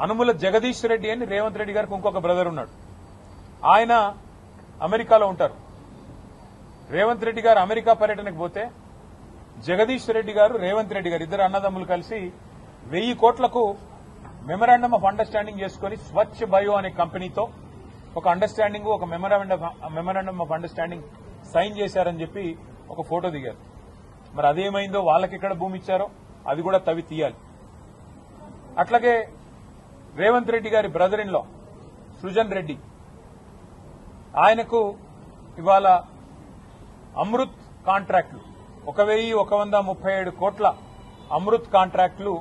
అనుముల జగదీష్ రెడ్డి అని రేవంత్ రెడ్డి గారికి ఇంకొక బ్రదర్ ఉన్నాడు. ఆయన అమెరికాలో ఉంటారు. రేవంత్ రెడ్డి గారు అమెరికా పర్యటనకు పోతే జగదీష్ రెడ్డి గారు రేవంత్ రెడ్డి గారు ఇద్దరు అన్నదమ్ములు కలిసి 1000 కోట్లకు మెమరాండమ్ ఆఫ్ అండర్స్టాండింగ్ చేసుకుని స్వచ్ఛ బయో అనే కంపెనీతో ఒక అండర్స్టాండింగ్ ఒక మెమరాండమ్ ఆఫ్ అండర్స్టాండింగ్ సైన్ చేశారని చెప్పి ఒక ఫోటో దిగారు. మరి అదేమైందో, వాళ్ళకి ఎక్కడ భూమి ఇచ్చారో అది కూడా తవ్వి తీయాలి. అట్లాగే రేవంత్ రెడ్డి గారి brother in law Srujan Reddy, ఆయనకు ఇవాళ అమృత్ కాంట్రాక్టులు 1137 కోట్ల అమృత్ కాంట్రాక్టులు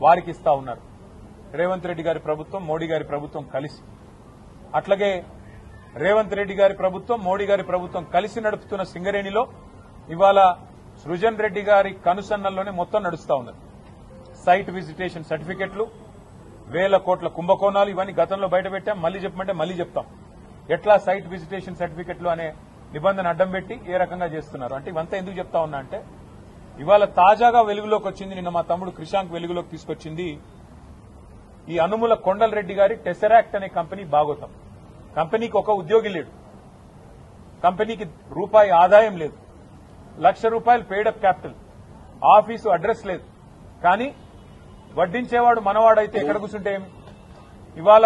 వారికి ఇస్తా ఉన్నారు రేవంత్ రెడ్డి గారి ప్రభుత్వం, మోడీ గారి ప్రభుత్వం కలిసి. అట్లాగే రేవంత్ రెడ్డి గారి ప్రభుత్వం, మోడీ గారి ప్రభుత్వం కలిసి నడుపుతున్న సింగరేణిలో ఇవాళ సృజన్ రెడ్డి గారి కనుసన్నల్లోనే మొత్తం నడుస్తా ఉన్నది. సైట్ విజిటేషన్ సర్టిఫికెట్లు, 1000 కోట్ల కుంభకోణాలు, ఇవన్నీ గతంలో బయటపెట్టాం. మళ్లీ చెప్పమంటే మళ్లీ చెప్తాం. ఎట్లా సైట్ విజిటేషన్ సర్టిఫికెట్లు అనే నిబంధన అడ్డం పెట్టి ఏ రకంగా చేస్తున్నారు అంటే ఇవంతా ఎందుకు చెప్తా ఉన్నా అంటే ఇవాళ తాజాగా వెలుగులోకి వచ్చింది, నిన్న మా తమ్ముడు క్రిషాంక్ వెలుగులోకి తీసుకొచ్చింది ఈ అనుముల కొండలరెడ్డి గారి టెసరాక్ట్ అనే కంపెనీ బాగోతాం. కంపెనీకి ఒక ఉద్యోగి లేడు, కంపెనీకి రూపాయి ఆదాయం లేదు, ₹1,00,000 పెయిడప్ క్యాపిటల్, ఆఫీసు అడ్రస్ లేదు. కానీ వడ్డించేవాడు మనవాడైతే ఎక్కడ కూర్చుంటే ఏమి? ఇవాళ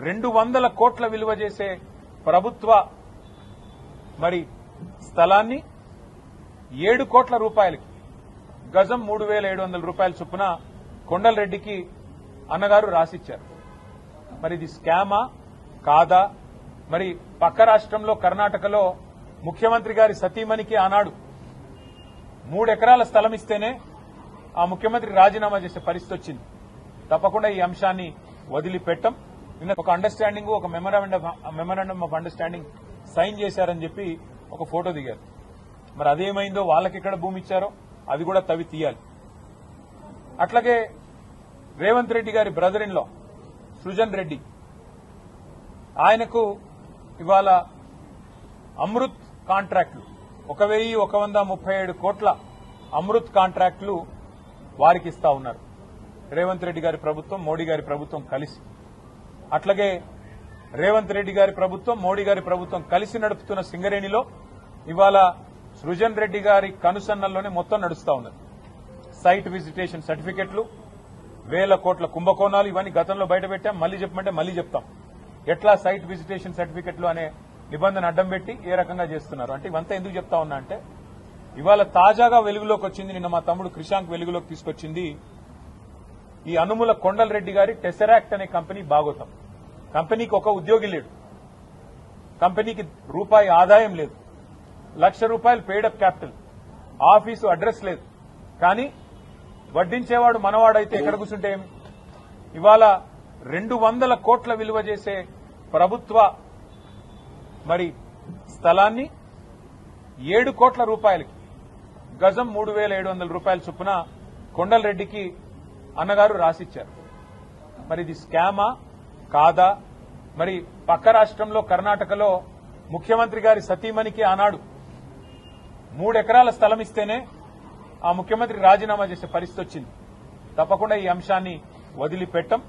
200 కోట్ల విలువ చేసే ప్రభుత్వ మరి స్థలాన్ని 7 కోట్ల రూపాయలకి, గజం ₹3,700 చొప్పున కొండలరెడ్డికి అన్నగారు రాసిచ్చారు. మరి ఇది స్కామా కాదా? మరి పక్క రాష్ట్రంలో కర్ణాటకలో ముఖ్యమంత్రి గారి సతీమణికి ఆనాడు 3 ఎకరాల స్థలం ఇస్తేనే ఆ ముఖ్యమంత్రి రాజీనామా చేసే పరిస్థితి వచ్చింది. తప్పకుండా ఈ అంశాన్ని వదిలిపెట్టం. నిన్న ఒక అండర్స్టాండింగ్ ఒక మెమరాండమ్ ఆఫ్ అండర్స్టాండింగ్ సైన్ చేశారని చెప్పి ఒక ఫోటో దిగారు. మరి అదేమైందో, వాళ్ళకి ఎక్కడ భూమి ఇచ్చారో అది కూడా తవ్వి తీయాలి. అట్లాగే రేవంత్ రెడ్డి గారి brother in law Srujan Reddy, ఆయనకు ఇవాళ అమృత్ కాంట్రాక్టులు 1137 కోట్ల అమృత్ కాంట్రాక్టులు వారికి ఇస్తా ఉన్నారు రేవంత్ రెడ్డి గారి ప్రభుత్వం, మోడీ గారి ప్రభుత్వం కలిసి. అట్లాగే రేవంత్ రెడ్డి గారి ప్రభుత్వం, మోడీ గారి ప్రభుత్వం కలిసి నడుపుతున్న సింగరేణిలో ఇవాళ సృజన్ రెడ్డి గారి కనుసన్నల్లోనే మొత్తం నడుస్తా ఉన్నది. సైట్ విజిటేషన్ సర్టిఫికెట్లు, 1000 కోట్ల కుంభకోణాలు, ఇవన్నీ గతంలో బయటపెట్టాం. మళ్లీ చెప్పమంటే మళ్లీ చెప్తాం. ఎట్లా సైట్ విజిటేషన్ సర్టిఫికెట్లు అనే నిబంధన అడ్డం పెట్టి ఏ రకంగా చేస్తున్నారు అంటే ఇవంతా ఎందుకు చెప్తా ఉన్నా అంటే ఇవాళ తాజాగా వెలుగులోకి వచ్చింది, నిన్న మా తమ్ముడు క్రిషాంక్ వెలుగులోకి తీసుకొచ్చింది ఈ అనుముల కొండలరెడ్డి గారి టెసరాక్ట్ అనే కంపెనీ బాగోతాం. కంపెనీకి ఒక ఉద్యోగి లేడు, కంపెనీకి రూపాయి ఆదాయం లేదు, ₹1,00,000 పెయిడప్ క్యాపిటల్, ఆఫీసు అడ్రస్ లేదు. కానీ వడ్డించేవాడు మనవాడైతే ఎక్కడ కూర్చుంటే ఏమి? ఇవాళ 200 కోట్ల విలువ చేసే ప్రభుత్వ మరి స్థలాన్ని 7 కోట్ల రూపాయలకి, గజం ₹3,700 చొప్పున కొండలరెడ్డికి అన్నగారు రాసిచ్చారు. మరి ఇది స్కామా కాదా? మరి పక్క రాష్ట్రంలో కర్ణాటకలో ముఖ్యమంత్రి గారి సతీమణికి ఆనాడు 3 ఎకరాల స్థలం ఇస్తేనే ఆ ముఖ్యమంత్రి రాజీనామా చేసే పరిస్థితి వచ్చింది. తప్పకుండా ఈ అంశాన్ని వదిలిపెట్టం.